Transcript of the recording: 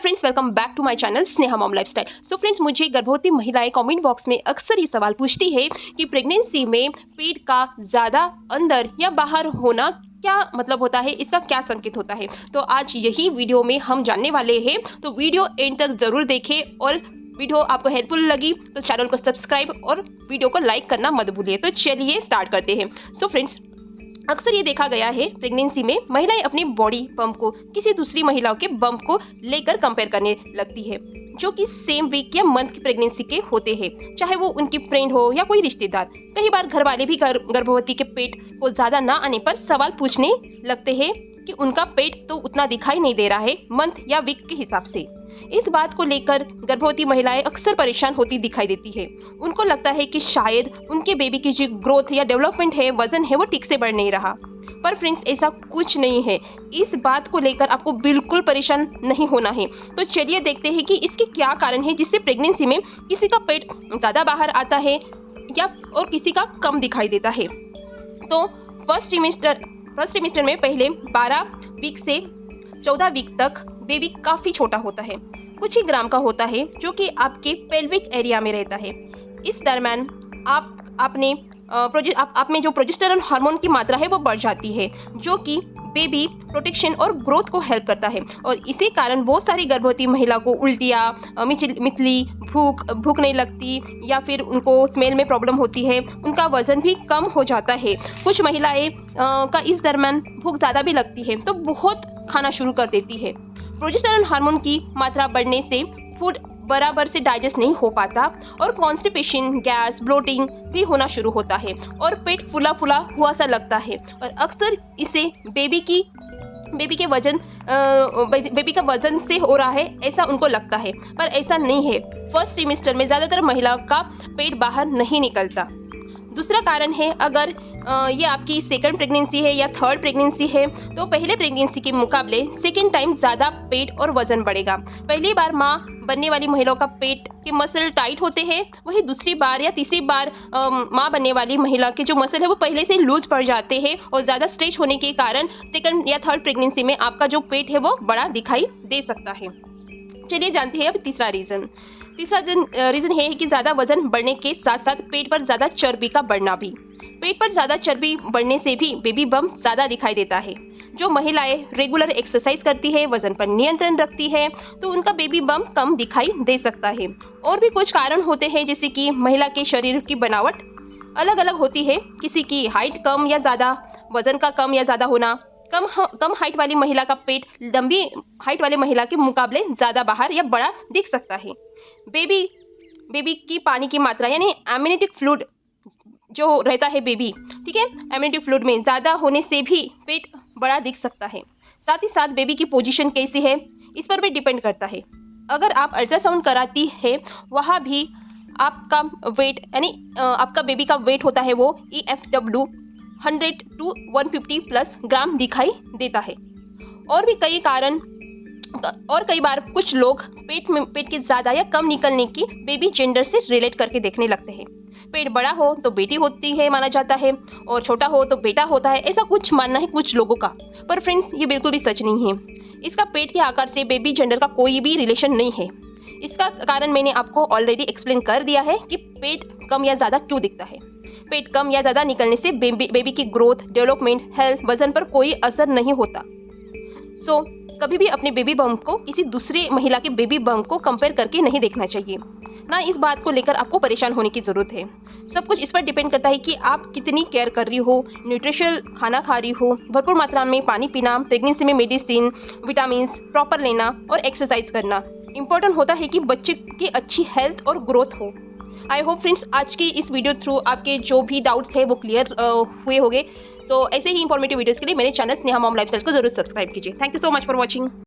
Friends, welcome back to my channel Sneha mom lifestyle. So friends, मुझे गर्भवती महिलाएं comment box में अक्सर ये सवाल पूछती है कि प्रेगनेंसी में पेट का ज़्यादा अंदर या बाहर होना क्या मतलब होता है, इसका क्या संकेत होता है। तो आज यही वीडियो में हम जानने वाले हैं, तो वीडियो एंड तक ज़रूर देखें और वीडियो आपको हेल्पफुल लगी तो चैनल को सब्सक्राइब और वीडियो को लाइक करना मत भूलिए। तो चलिए स्टार्ट करते हैं। सो फ्रेंड्स, अक्सर ये देखा गया है प्रेगनेंसी में महिलाएं अपने बॉडी बम्प को किसी दूसरी महिलाओं के बम्प को लेकर कंपेयर करने लगती है, जो कि सेम वीक या मंथ की प्रेगनेंसी के होते हैं, चाहे वो उनकी फ्रेंड हो या कोई रिश्तेदार। कई बार घर वाले भी गर्भवती के पेट को ज़्यादा ना आने पर सवाल पूछने लगते हैं कि उनका पेट तो उतना दिखाई नहीं दे रहा है मंथ या वीक के हिसाब से। इस बात को लेकर गर्भवती महिलाएं अक्सर परेशान होती दिखाई देती है। उनको लगता है कि शायद उनके बेबी की जो ग्रोथ या डेवलपमेंट है, वजन है, वो ठीक से बढ़ नहीं रहा। पर फ्रेंड्स, ऐसा कुछ नहीं है। इस बात को लेकर आपको बिल्कुल परेशान नहीं होना है। तो चलिए देखते हैं कि इसके क्या कारण है जिससे प्रेगनेंसी में किसी का पेट ज़्यादा बाहर आता है या और किसी का कम दिखाई देता है। तो फर्स्ट ट्रिमेस्टर में पहले 12 वीक से 14 वीक तक बेबी काफ़ी छोटा होता है, कुछ ही ग्राम का होता है, जो कि आपके पेल्विक एरिया में रहता है। इस दरम्यान आप में जो प्रोजेस्टेरोन हार्मोन की मात्रा है वो बढ़ जाती है, जो कि बेबी प्रोटेक्शन और ग्रोथ को हेल्प करता है। और इसी कारण बहुत सारी गर्भवती महिला को उल्टियाँ, मितली, भूख नहीं लगती या फिर उनको स्मेल में प्रॉब्लम होती है। उनका वजन भी कम हो जाता है। कुछ महिलाएं का इस दरम्यान भूख ज़्यादा भी लगती है तो बहुत खाना शुरू कर देती है। प्रोजेस्टेरोन हार्मोन की मात्रा बढ़ने से फूड बराबर से डाइजेस्ट नहीं हो पाता और कॉन्स्टिपेशन, गैस, ब्लोटिंग भी होना शुरू होता है और पेट फुला फुला हुआ सा लगता है। और अक्सर इसे बेबी का वजन से हो रहा है ऐसा उनको लगता है, पर ऐसा नहीं है। फर्स्ट ट्रिमेस्टर में ज़्यादातर महिलाओं का पेट बाहर नहीं निकलता। दूसरा कारण है, अगर ये आपकी सेकंड प्रेगनेंसी है या थर्ड प्रेगनेंसी है तो पहले प्रेगनेंसी के मुकाबले सेकंड टाइम ज़्यादा पेट और वजन बढ़ेगा। पहली बार माँ बनने वाली महिलाओं का पेट के मसल टाइट होते हैं, वही दूसरी बार या तीसरी बार माँ बनने वाली महिला के जो मसल है वो पहले से लूज पड़ जाते हैं और ज़्यादा स्ट्रेच होने के कारण सेकंड या थर्ड प्रेगनेंसी में आपका जो पेट है वो बड़ा दिखाई दे सकता है। चलिए जानते हैं अब तीसरा रीज़न है कि ज़्यादा वजन बढ़ने के साथ साथ पेट पर ज़्यादा चर्बी का बढ़ना भी। पेट पर ज़्यादा चर्बी बढ़ने से भी बेबी बम्प ज़्यादा दिखाई देता है। जो महिलाएं रेगुलर एक्सरसाइज करती है, वजन पर नियंत्रण रखती है, तो उनका बेबी बम्प कम दिखाई दे सकता है। और भी कुछ कारण होते हैं, जैसे कि महिला के शरीर की बनावट अलग अलग होती है। किसी की हाइट कम या ज़्यादा, वजन का कम या ज़्यादा होना, कम हाइट वाली महिला का पेट लंबी हाइट वाली महिला के मुकाबले ज़्यादा बाहर या बड़ा दिख सकता है। बेबी की पानी की मात्रा यानी एमनियोटिक फ्लूइड जो रहता है बेबी, ठीक है, एमनियोटिक फ्लूइड में ज़्यादा होने से भी पेट बड़ा दिख सकता है। साथ ही साथ बेबी की पोजीशन कैसी है इस पर भी डिपेंड करता है। अगर आप अल्ट्रासाउंड कराती है, वहाँ भी आपका वेट यानी आपका बेबी का वेट होता है वो EFW 100 to 150 प्लस ग्राम दिखाई देता है। और कई बार कुछ लोग पेट के ज़्यादा या कम निकलने की बेबी जेंडर से रिलेट करके देखने लगते हैं। पेट बड़ा हो तो बेटी होती है माना जाता है और छोटा हो तो बेटा होता है, ऐसा कुछ मानना है कुछ लोगों का। पर फ्रेंड्स, ये बिल्कुल भी सच नहीं है। इसका पेट के आकार से बेबी जेंडर का कोई भी रिलेशन नहीं है। इसका कारण मैंने आपको ऑलरेडी एक्सप्लेन कर दिया है कि पेट कम या ज़्यादा क्यों दिखता है। पेट कम या ज़्यादा निकलने से बेबी की ग्रोथ, डेवलपमेंट, हेल्थ, वजन पर कोई असर नहीं होता। सो कभी भी अपने बेबी बम्प को किसी दूसरे महिला के बेबी बम्प को कंपेयर करके नहीं देखना चाहिए। ना इस बात को लेकर आपको परेशान होने की ज़रूरत है। सब कुछ इस पर डिपेंड करता है कि आप कितनी केयर कर रही हो, न्यूट्रिशनल खाना खा रही हो, भरपूर मात्रा में पानी पीना, प्रेगनेंसी में मेडिसिन, विटामिन प्रॉपर लेना और एक्सरसाइज करना। इम्पोर्टेंट होता है कि बच्चे की अच्छी हेल्थ और ग्रोथ हो। आई होप फ्रेंड्स, आज की इस वीडियो थ्रू आपके जो भी डाउट्स है वो क्लियर हुए होंगे। सो ऐसे ही इंफॉर्मेटिव वीडियोज़ के लिए मेरे चैनल स्नेहा मॉम लाइफस्टाइल को जरूर सब्सक्राइब कीजिए। Thank you so much for watching.